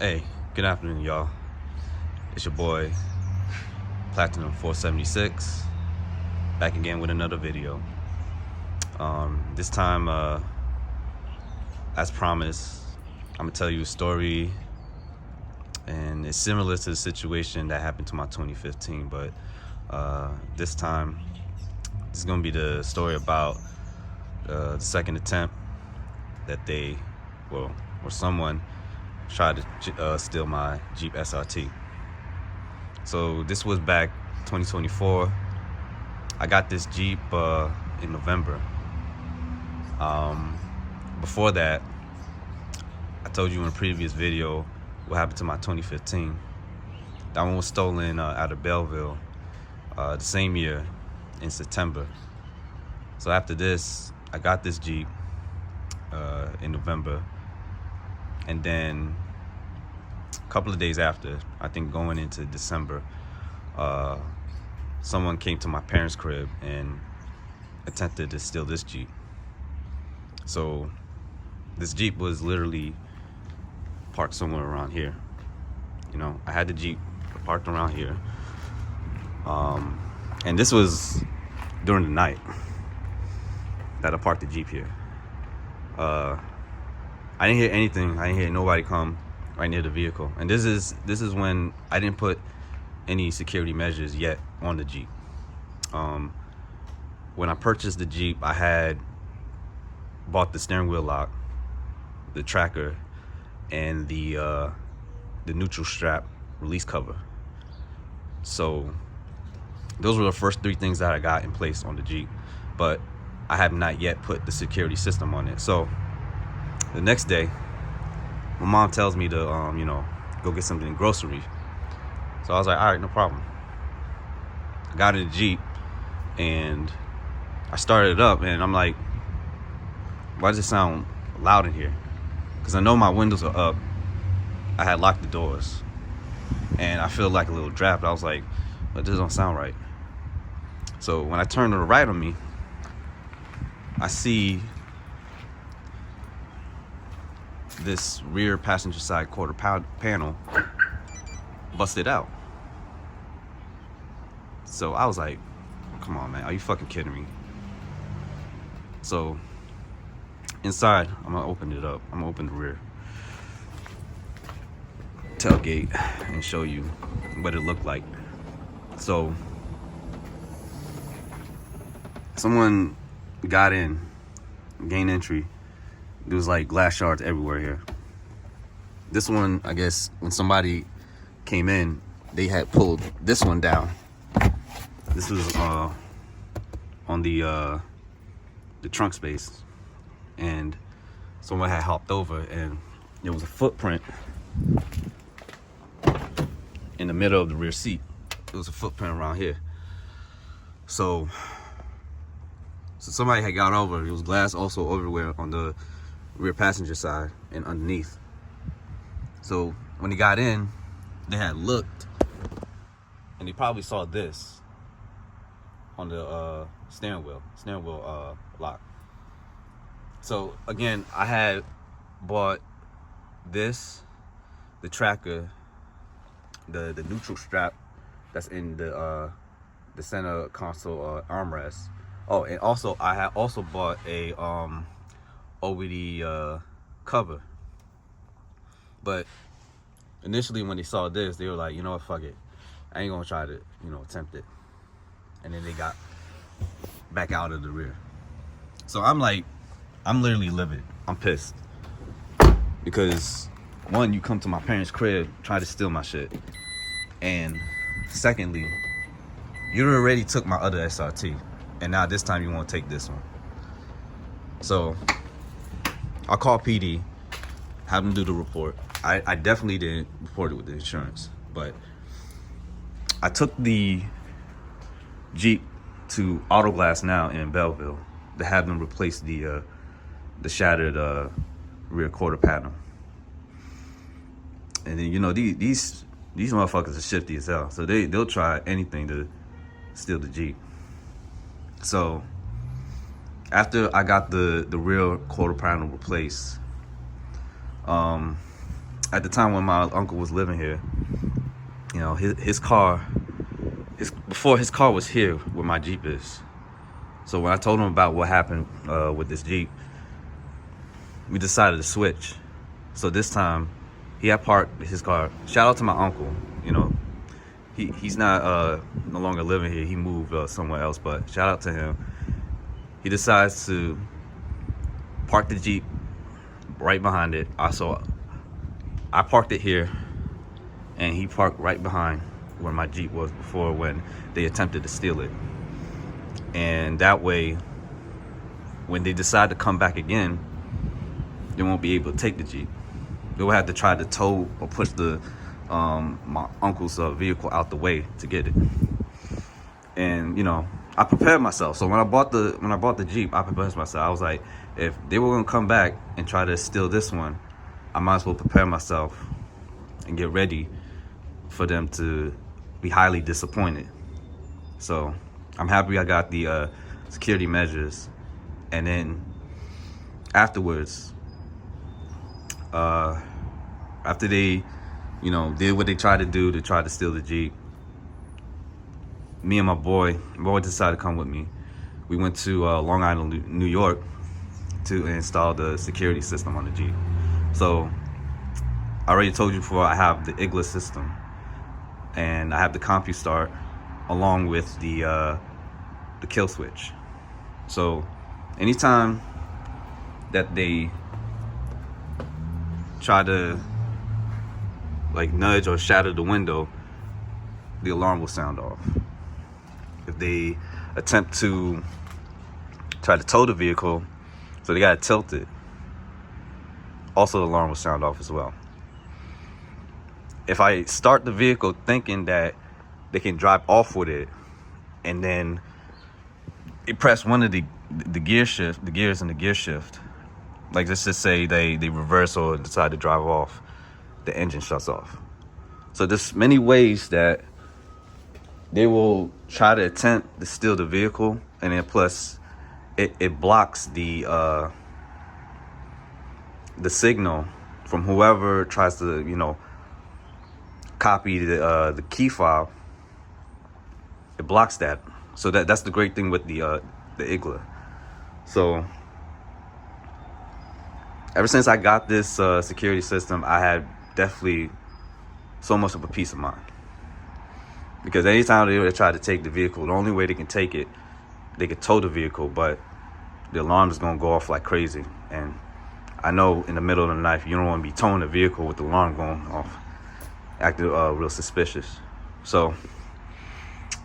Hey, good afternoon, y'all. It's your boy, Platinum 476, back again with another video. This time, as promised, I'm gonna tell you a story, and it's similar to the situation that happened to my 2015, but this time, this is gonna be the story about the second attempt that someone tried to steal my Jeep SRT. So this was back 2024. I got this Jeep in November. Before that, I told you in a previous video what happened to my 2015. That one was stolen out of Belleville the same year in September. So after this, I got this Jeep in November, and then a couple of days after, I think going into December, someone came to my parents' crib and attempted to steal this Jeep. So this Jeep was literally parked somewhere around here. You know, I had the Jeep parked around here, and this was during the night that I parked the Jeep here. I didn't hear anything. I didn't hear nobody come right near the vehicle. And this is when I didn't put any security measures yet on the Jeep. When I purchased the Jeep, I had bought the steering wheel lock, the tracker, and the neutral strap release cover. So those were the first three things that I got in place on the Jeep, but I have not yet put the security system on it. So the next day, my mom tells me to, go get something in grocery. So I was like, all right, no problem. I got in the Jeep and I started it up, and I'm like, why does it sound loud in here? Because I know my windows are up. I had locked the doors, and I feel like a little draft. I was like, but this don't sound right. So when I turn to the right on me, I see this rear passenger side quarter panel busted out. So I was like, come on, man, are you fucking kidding me? So inside, I'm gonna open it up. I'm gonna open the rear tailgate and show you what it looked like. So someone got in, gained entry. There was like glass shards everywhere here. This one, I guess, when somebody came in, they had pulled this one down. This was on the trunk space, and someone had hopped over, and there was a footprint in the middle of the rear seat. There was a footprint around here. So somebody had got over. There was glass also everywhere on the rear passenger side and underneath. So when he got in, they had looked, and they probably saw this on the steering wheel lock. So again, I had bought this, the tracker, the neutral strap that's in the center console armrest. Oh, and also I had also bought a OBD cover. But initially when they saw this, they were like, you know what, fuck it, I ain't gonna try to attempt it. And then they got back out of the rear. So I'm like, I'm literally livid. I'm pissed because one, you come to my parents' crib, try to steal my shit, and secondly, you already took my other SRT, and now this time you want to take this one. So I called PD, have them do the report. I definitely didn't report it with the insurance, but I took the Jeep to Auto Glass Now in Belleville to have them replace the shattered rear quarter panel. And then these motherfuckers are shifty as hell, so they'll try anything to steal the Jeep. So after I got the rear quarter panel replaced, at the time when my uncle was living here, you know, his car, before his car was here where my Jeep is. So when I told him about what happened with this Jeep, we decided to switch. So this time, he had parked his car. Shout out to my uncle. You know, he's not no longer living here. He moved somewhere else. But shout out to him. He decides to park the Jeep right behind it. I parked it here, and he parked right behind where my Jeep was before when they attempted to steal it. And that way, when they decide to come back again, they won't be able to take the Jeep. They will have to try to tow or push my uncle's vehicle out the way to get it. And you know, I prepared myself. So when I bought the Jeep, I prepared myself. I was like, if they were gonna come back and try to steal this one, I might as well prepare myself and get ready for them to be highly disappointed. So I'm happy I got the security measures. And then afterwards, after they, you know, did what they tried to do to try to steal the Jeep, me and my boy decided to come with me. We went to Long Island, New York to install the security system on the Jeep. So I already told you before, I have the IGLA system and I have the CompuStart along with the kill switch. So anytime that they try to like nudge or shatter the window, the alarm will sound off. If they attempt to try to tow the vehicle, so they gotta tilt it, also the alarm will sound off as well. If I start the vehicle thinking that they can drive off with it, and then they press one of the gears in the gear shift, like let's just say they reverse or decide to drive off, the engine shuts off. So there's many ways that they will try to attempt to steal the vehicle, and then plus it blocks the signal from whoever tries to, you know, copy the key fob. It blocks that. So that's the great thing with the IGLA. So ever since I got this security system, I had definitely so much of a peace of mind. Because anytime they try to take the vehicle, the only way they can take it, they can tow the vehicle, but the alarm is going to go off like crazy. And I know in the middle of the night, you don't want to be towing the vehicle with the alarm going off, acting real suspicious. So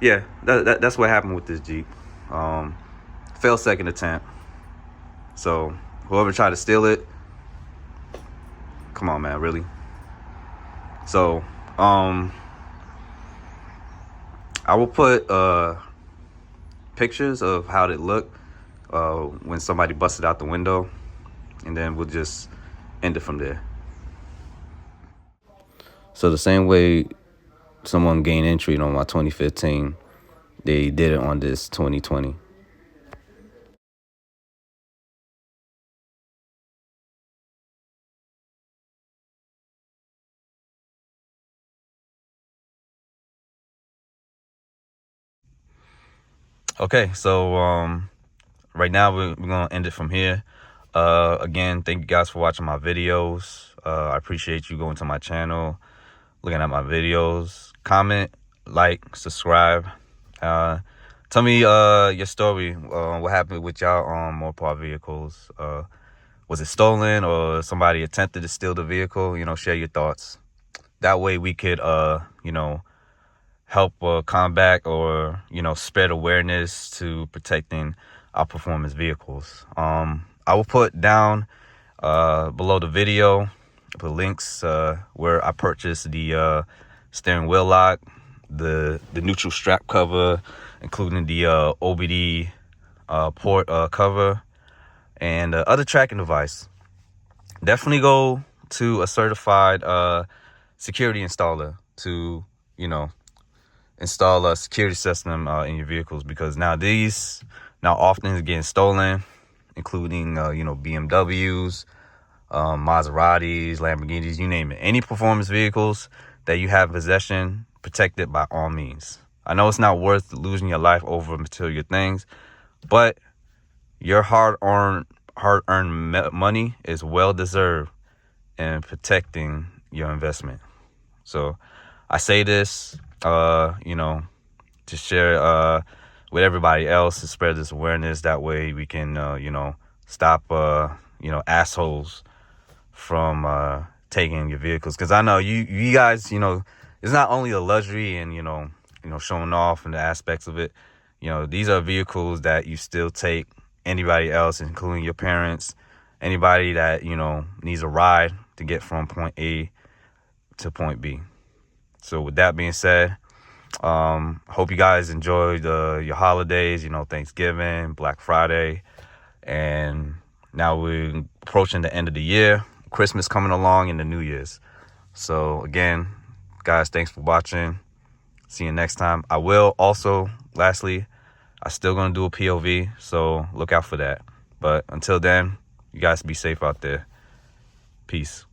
yeah, that's what happened with this Jeep. Failed second attempt. So whoever tried to steal it, come on, man, really? So I will put pictures of how it looked when somebody busted out the window, and then we'll just end it from there. So the same way someone gained entry on my 2015, they did it on this 2020. Okay, so right now we're gonna end it from here. Again, thank you guys for watching my videos. I appreciate you going to my channel, looking at my videos. Comment, like, subscribe. Tell me your story. What happened with y'all on Mopar vehicles? Was it stolen or somebody attempted to steal the vehicle? You know, share your thoughts. That way we could, you know, help combat or, you know, spread awareness to protecting our performance vehicles. I will put down below the video, put links where I purchased the steering wheel lock, the neutral strap cover, including the OBD port cover, and other tracking device. Definitely go to a certified security installer to, you know, install a security system in your vehicles, because now often is getting stolen, including you know, BMWs, Maseratis, Lamborghinis, you name it. Any performance vehicles that you have in possession, protect it by all means. I know it's not worth losing your life over material things, but your hard-earned money is well deserved in protecting your investment. So I say this, to share with everybody else, to spread this awareness. That way we can, stop, assholes from taking your vehicles. Because I know you guys, it's not only a luxury and, showing off and the aspects of it. These are vehicles that you still take anybody else, including your parents, anybody that, needs a ride to get from point A to point B. So with that being said, hope you guys enjoyed your holidays, Thanksgiving, Black Friday, and now we're approaching the end of the year, Christmas coming along, and the New Year's. So again, guys, thanks for watching. See you next time. I will also, lastly, I'm still going to do a POV, so look out for that. But until then, you guys be safe out there. Peace.